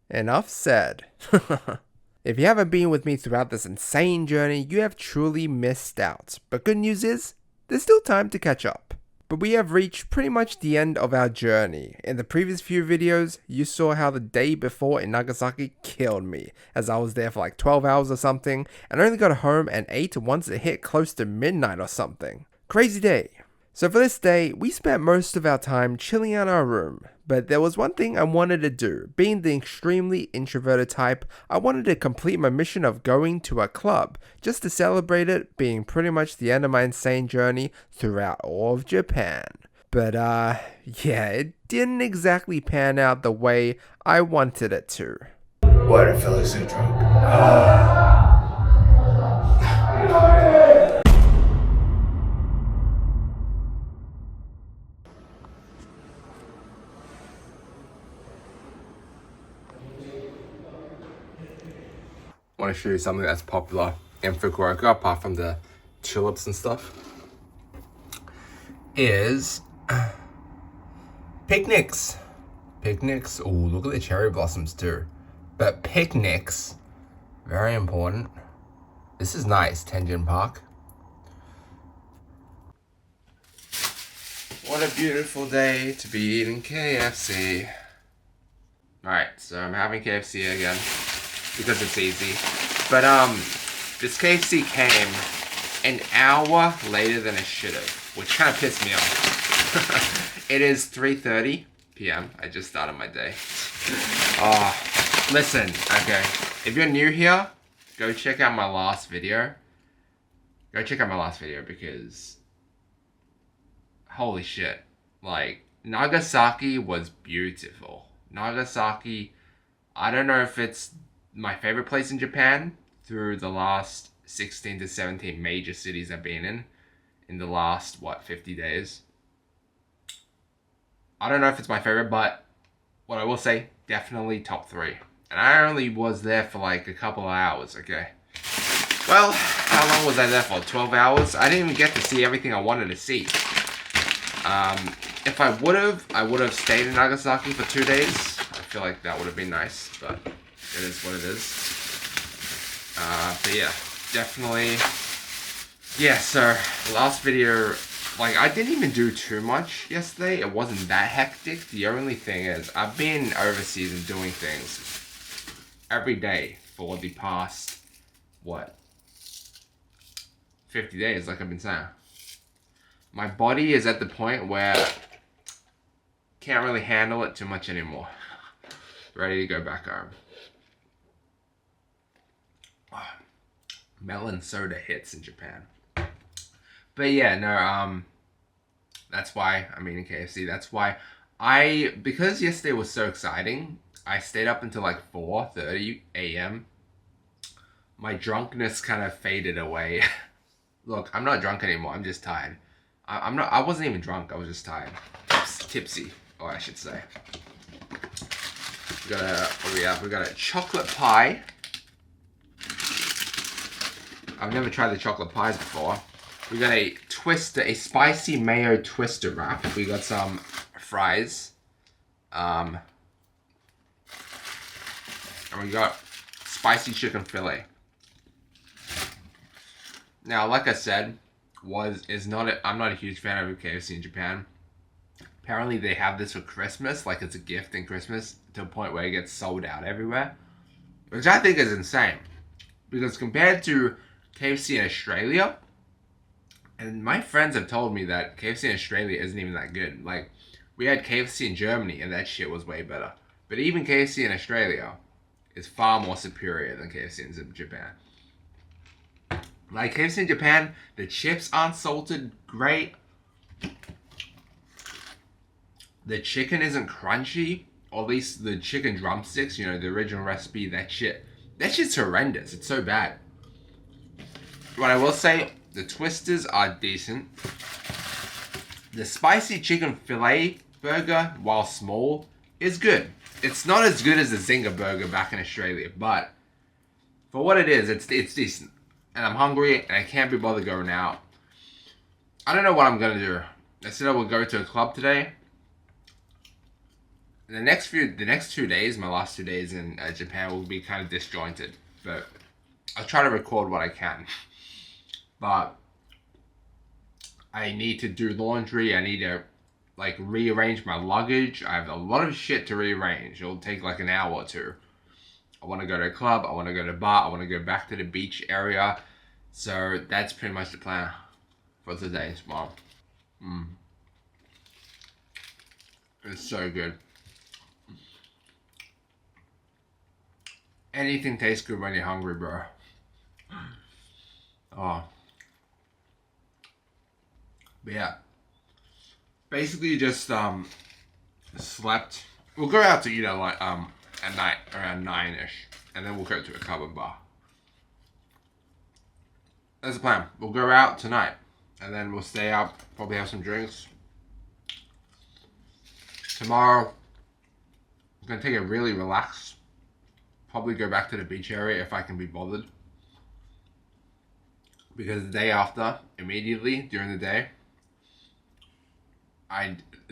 Enough said. If you haven't been with me throughout this insane journey, you have truly missed out. But good news is, there's still time to catch up. But we have reached pretty much the end of our journey. In the previous few videos, you saw how the day before in Nagasaki killed me, as I was there for like 12 hours or something, and only got home and ate once it hit close to midnight or something. Crazy day. So for this day, we spent most of our time chilling out our room. But there was one thing I wanted to do. Being the extremely introverted type, I wanted to complete my mission of going to a club, just to celebrate it being pretty much the end of my insane journey throughout all of Japan. But yeah, it didn't exactly pan out the way I wanted it to. Why do I feel like so drunk? I want to show you something that's popular in Fukuoka, apart from the tulips and stuff, is picnics. Picnics. Oh, look at the cherry blossoms too. But picnics, very important. This is nice, Tenjin Park. What a beautiful day to be eating KFC. Alright, so I'm having KFC again because it's easy. But this KFC came an hour later than it should have, which kind of pissed me off. It is 3:30 p.m. I just started my day. Listen, okay. If you're new here, go check out my last video. Go check out my last video because holy shit. Like, Nagasaki was beautiful. Nagasaki, I don't know if it's my favorite place in Japan through the last 16 to 17 major cities I've been in the last, 50 days. I don't know if it's my favorite, but what I will say, definitely top 3. And I only was there for like a couple of hours, okay? Well, how long was I there for? 12 hours? I didn't even get to see everything I wanted to see. If I would have stayed in Nagasaki for 2 days. I feel like that would have been nice, but it is what it is. But yeah, definitely. Yeah, so last video, like I didn't even do too much yesterday. It wasn't that hectic. The only thing is I've been overseas and doing things every day for the past, 50 days, like I've been saying. My body is at the point where can't really handle it too much anymore. Ready to go back home. Melon soda hits in Japan. But yeah, no, that's why I'm eating KFC. That's why because yesterday was so exciting, I stayed up until like 4:30 a.m. My drunkenness kind of faded away. Look, I'm not drunk anymore. I'm just tired. I wasn't even drunk. I was just tired. Tipsy, or I should say. What do we have? We got a chocolate pie. I've never tried the chocolate pies before. We got a twister, a spicy mayo twister wrap. We got some fries. And we got spicy chicken fillet. Now, like I said, I'm not a huge fan of KFC in Japan. Apparently they have this for Christmas, like it's a gift in Christmas, to a point where it gets sold out everywhere. Which I think is insane. Because compared to KFC in Australia, and my friends have told me that KFC in Australia isn't even that good. Like, we had KFC in Germany and that shit was way better. But even KFC in Australia is far more superior than KFC in Japan. Like, KFC in Japan, the chips aren't salted great. The chicken isn't crunchy. Or at least the chicken drumsticks, the original recipe, that shit's horrendous. It's so bad. What I will say, the twisters are decent. The spicy chicken fillet burger, while small, is good. It's not as good as the Zinger burger back in Australia, but for what it is, it's decent. And I'm hungry, and I can't be bothered going out. I don't know what I'm gonna do. I said I would go to a club today. the next 2 days, my last 2 days in Japan will be kind of disjointed, but I'll try to record what I can. But I need to do laundry. I need to like rearrange my luggage. I have a lot of shit to rearrange. It'll take like an hour or two. I want to go to a club. I want to go to a bar. I want to go back to the beach area. So that's pretty much the plan for today and tomorrow. It's so good. Anything tastes good when you're hungry, bro. Oh. But yeah. Basically just slept. We'll go out to eat at night around 9ish, and then we'll go to a club and bar. That's the plan. We'll go out tonight, and then we'll stay up, probably have some drinks. Tomorrow, I'm gonna take it really relaxed. Probably go back to the beach area if I can be bothered. Because the day after, immediately during the day,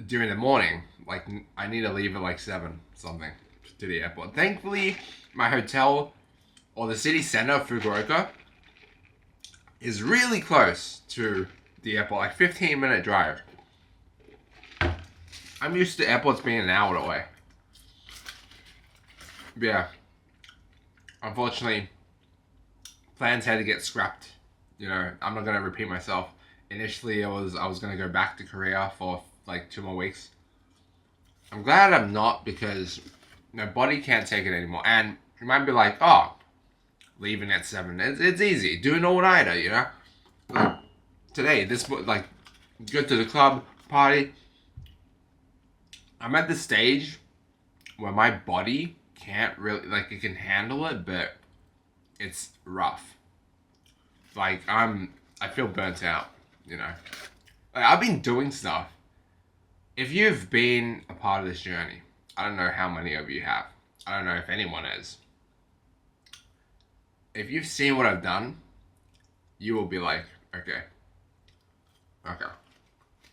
during the morning, like I need to leave at like 7 something to the airport. Thankfully, my hotel or the city center of Fukuoka is really close to the airport, like 15-minute drive. I'm used to airports being an hour away. Yeah. Unfortunately, plans had to get scrapped. You know, I'm not gonna repeat myself. Initially, I was gonna go back to Korea for like 2 more weeks. I'm glad I'm not, because my body can't take it anymore. And you might be like, oh, leaving at 7. It's easy. Do an all-nighter, you know? Like, today, like, go to the club, party. I'm at the stage where my body can't really, like, it can handle it, but it's rough. Like, I feel burnt out, you know? Like, I've been doing stuff. If you've been a part of this journey, I don't know how many of you have. I don't know if anyone is. If you've seen what I've done, you will be like, okay.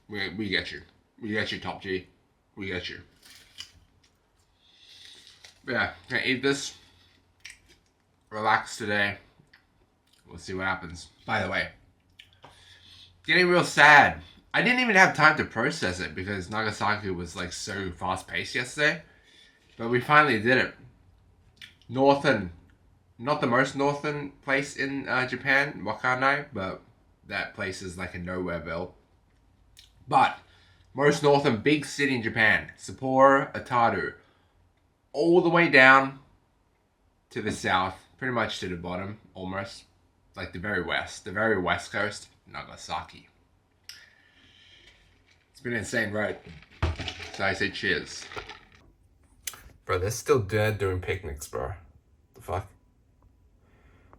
We get you. We get you, Top G. We get you. But yeah, gonna eat this. Relax today. We'll see what happens. By the way, getting real sad. I didn't even have time to process it because Nagasaki was like so fast paced yesterday. But we finally did it. Not the most northern place in Japan, Wakanai, but that place is like a nowhereville. But most northern big city in Japan, Sapporo, Otaru, all the way down to the south, pretty much to the bottom, almost, like the very west coast, Nagasaki. It's been an insane ride. So I say cheers. Bro, they're still dead doing picnics, bro. The fuck?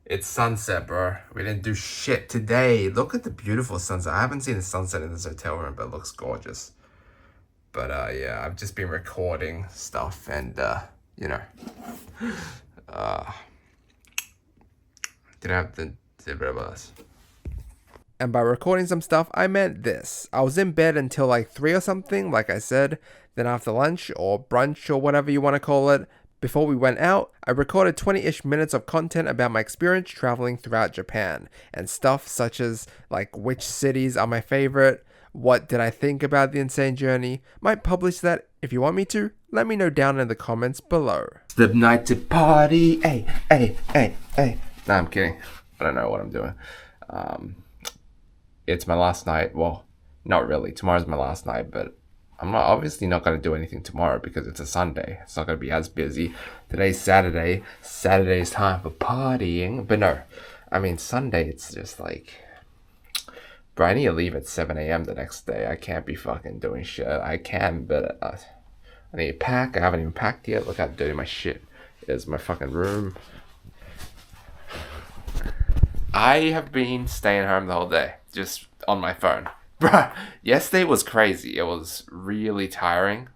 It's sunset, bro. We didn't do shit today. Look at the beautiful sunset. I haven't seen the sunset in this hotel room, but it looks gorgeous. But yeah, I've just been recording stuff and you know, didn't have to and by recording some stuff, I meant this. I was in bed until like 3 or something, like I said. Then after lunch or brunch or whatever you want to call it, before we went out, I recorded 20-ish minutes of content about my experience traveling throughout Japan and stuff such as like which cities are my favorite, what did I think about the insane journey. Might publish that if you want me to. Let me know down in the comments below. The night to party, hey. Nah, I'm kidding. I don't know what I'm doing. It's my last night. Well, not really. Tomorrow's my last night, but I'm obviously not going to do anything tomorrow because it's a Sunday. It's not going to be as busy. Today's Saturday. Saturday's time for partying. But no, I mean, Sunday, it's just like, bro, I need to leave at 7 a.m. the next day. I can't be fucking doing shit. I can, but I need to pack. I haven't even packed yet. Look how dirty my shit is. My fucking room. I have been staying home the whole day, just on my phone. Bruh, yesterday was crazy. It was really tiring.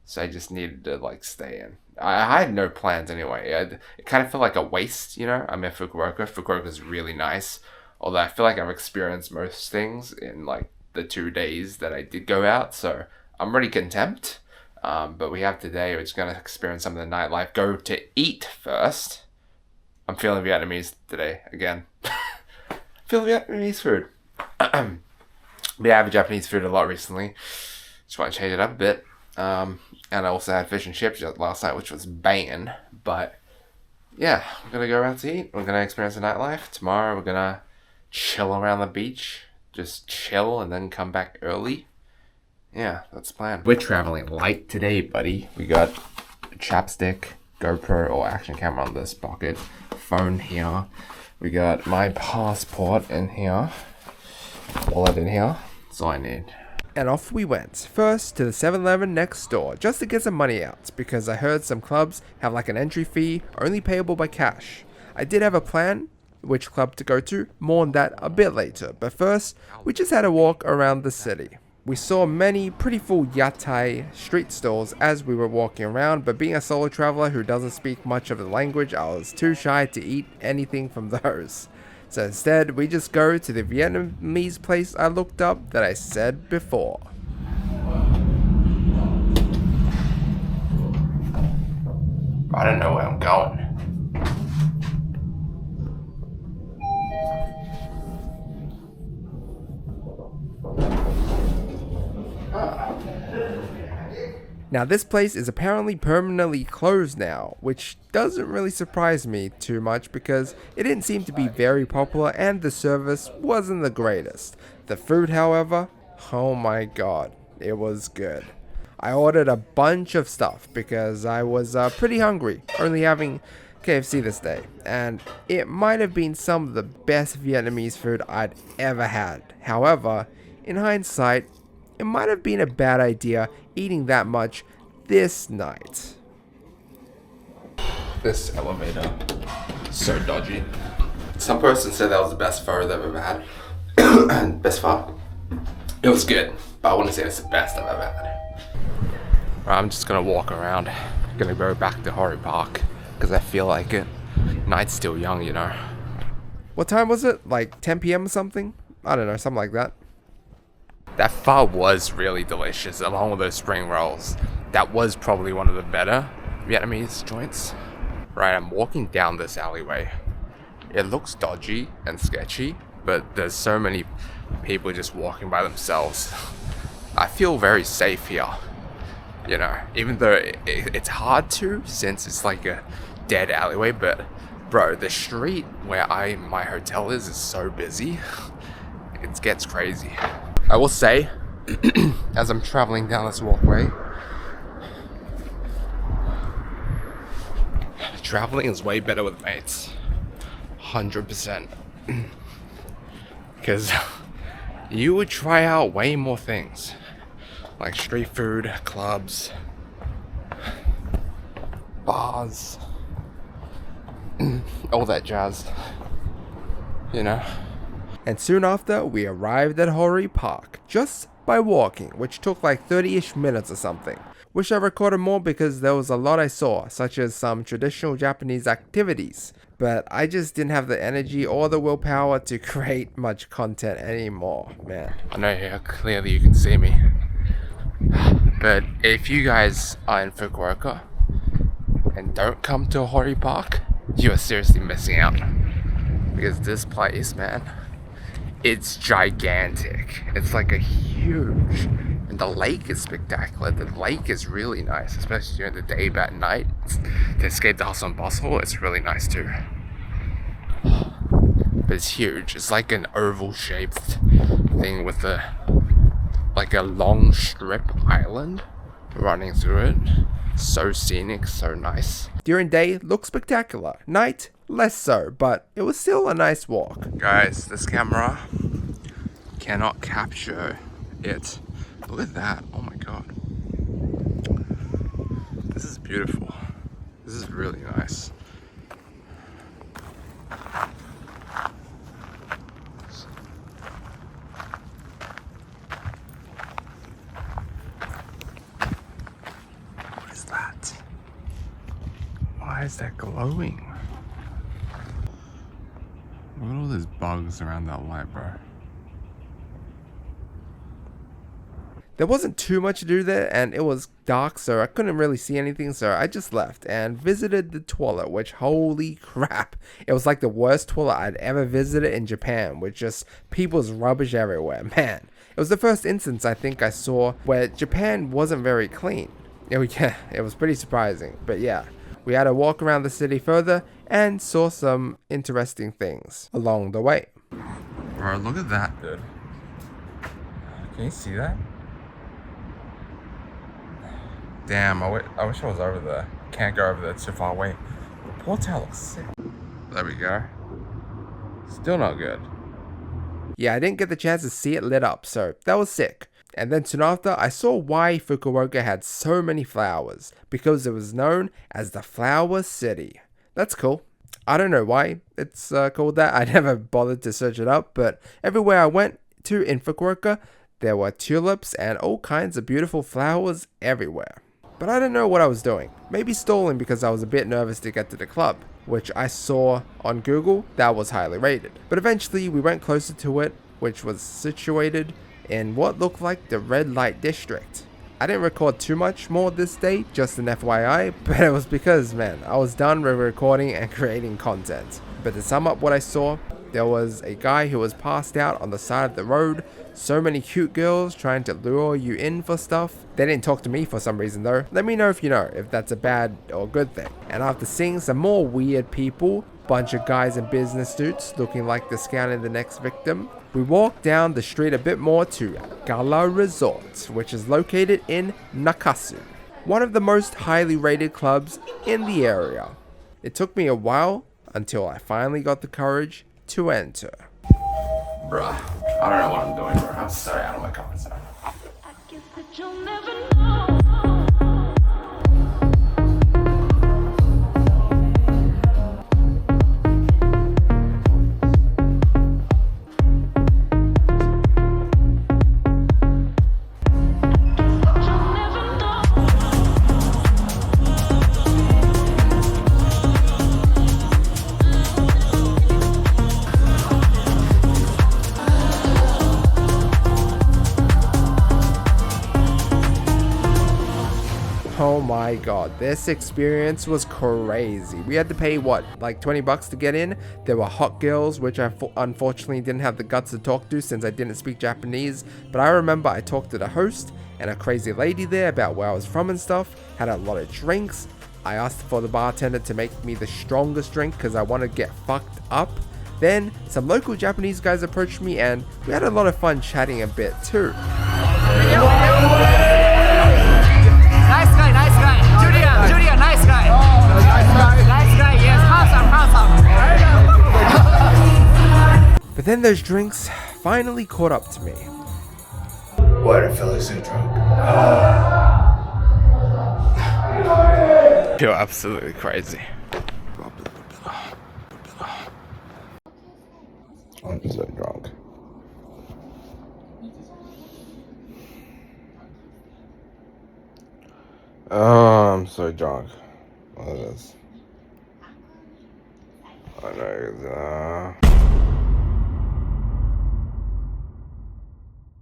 So I just needed to like stay in. I had no plans anyway. It kind of felt like a waste, you know? I'm in Fukuoka. Fukuoka is really nice. Although I feel like I've experienced most things in like the 2 days that I did go out. So I'm really content. But we have today, we're just going to experience some of the nightlife. Go to eat first. I'm feeling Vietnamese today, again. Feeling Vietnamese food. We have Japanese food a lot recently. Just want to change it up a bit. And I also had fish and chips last night, which was banging. But yeah, we're going to go around to eat. We're going to experience the nightlife. Tomorrow we're going to chill around the beach. Just chill and then come back early. Yeah, that's the plan. We're traveling light today, buddy. We got a chapstick, GoPro or action camera on this pocket, phone here. We got my passport in here, wallet in here. That's all I need. And off we went. First to the 7-Eleven next door, just to get some money out, because I heard some clubs have like an entry fee, only payable by cash. I did have a plan, which club to go to, more on that a bit later, but first, we just had a walk around the city. We saw many pretty full yatai street stalls as we were walking around, but being a solo traveler who doesn't speak much of the language, I was too shy to eat anything from those. So instead, we just go to the Vietnamese place I looked up that I said before. I don't know where I'm going. Now this place is apparently permanently closed now, which doesn't really surprise me too much because it didn't seem to be very popular and the service wasn't the greatest. The food, however, oh my god, it was good. I ordered a bunch of stuff because I was pretty hungry, only having KFC this day, and it might have been some of the best Vietnamese food I'd ever had. However, in hindsight, it might have been a bad idea eating that much this night. This elevator, so dodgy. Some person said that was the best pho they've ever had. Best pho. It was good, but I wouldn't say it's the best I've ever had. I'm just gonna walk around. I'm gonna go back to Horry Park because I feel like it. Night's still young, you know. What time was it? Like 10 p.m. or something? I don't know, something like that. That pho was really delicious, along with those spring rolls. That was probably one of the better Vietnamese joints. Right, I'm walking down this alleyway. It looks dodgy and sketchy, but there's so many people just walking by themselves. I feel very safe here, you know, even though it's hard to, since it's like a dead alleyway, but bro, the street where my hotel is so busy, it gets crazy. I will say, as I'm traveling down this walkway, traveling is way better with mates. 100%. Because you would try out way more things. Like street food, clubs, bars, all that jazz. You know? And soon after, we arrived at Horry Park, just by walking, which took like 30-ish minutes or something. Wish I recorded more because there was a lot I saw, such as some traditional Japanese activities, but I just didn't have the energy or the willpower to create much content anymore, man. I know here, clearly you can see me. But if you guys are in Fukuoka and don't come to Horry Park, you are seriously missing out. Because this place, man, it's gigantic. It's like a huge, and the lake is spectacular. The lake is really nice, especially during the day, but at night, to escape the hustle and bustle, it's really nice too. But it's huge. It's like an oval shaped thing with like a long strip island running through it. So scenic, so nice. During day, looks spectacular. Night, less so, but it was still a nice walk. Guys, this camera cannot capture it. Look at that. Oh my god. This is beautiful. This is really nice. What is that? Why is that glowing? Look at all those bugs around that light, bro. There wasn't too much to do there, and it was dark, so I couldn't really see anything, so I just left and visited the toilet, which, holy crap, it was like the worst toilet I'd ever visited in Japan, with just people's rubbish everywhere. Man, it was the first instance I think I saw where Japan wasn't very clean. It was pretty surprising, but yeah, we had to walk around the city further and saw some interesting things along the way. Bro, look at that, dude. Can you see that? Damn, I wish I was over there. Can't go over there, it's too far away. The hotel looks sick. There we go. Still not good. Yeah, I didn't get the chance to see it lit up, so that was sick. And then soon after, I saw why Fukuoka had so many flowers, because it was known as the Flower City. That's cool. I don't know why it's called that. I never bothered to search it up, but everywhere I went to in Fukuoka, there were tulips and all kinds of beautiful flowers everywhere. But I don't know what I was doing. Maybe stalling because I was a bit nervous to get to the club, which I saw on Google that was highly rated. But eventually we went closer to it, which was situated in what looked like the red light district. I didn't record too much more this day, just an FYI, but it was because, man, I was done with recording and creating content. But to sum up what I saw, there was a guy who was passed out on the side of the road, so many cute girls trying to lure you in for stuff. They didn't talk to me for some reason though. Let me know if you know if that's a bad or good thing. And after seeing some more weird people, bunch of guys in business suits looking like they're scouting the next victim, we walked down the street a bit more to Gala Resort, which is located in Nakasu, one of the most highly rated clubs in the area. It took me a while until I finally got the courage to enter. Bruh, I don't know what I'm doing, bro. I'm so out of my comfort zone. I guess that you'll never know. Oh my god, this experience was crazy. We had to pay what, like 20 bucks to get in? There were hot girls, which I unfortunately didn't have the guts to talk to since I didn't speak Japanese, but I remember I talked to the host and a crazy lady there about where I was from and stuff, had a lot of drinks. I asked for the bartender to make me the strongest drink because I want to get fucked up. Then some local Japanese guys approached me and we had a lot of fun chatting a bit too. Nice guy. Julian, nice guy. Nice guy, yes, handsome. But then those drinks finally caught up to me. Why are fellas so drunk? You're absolutely crazy. I'm so drunk. Oh, I'm so drunk. What is this? I know.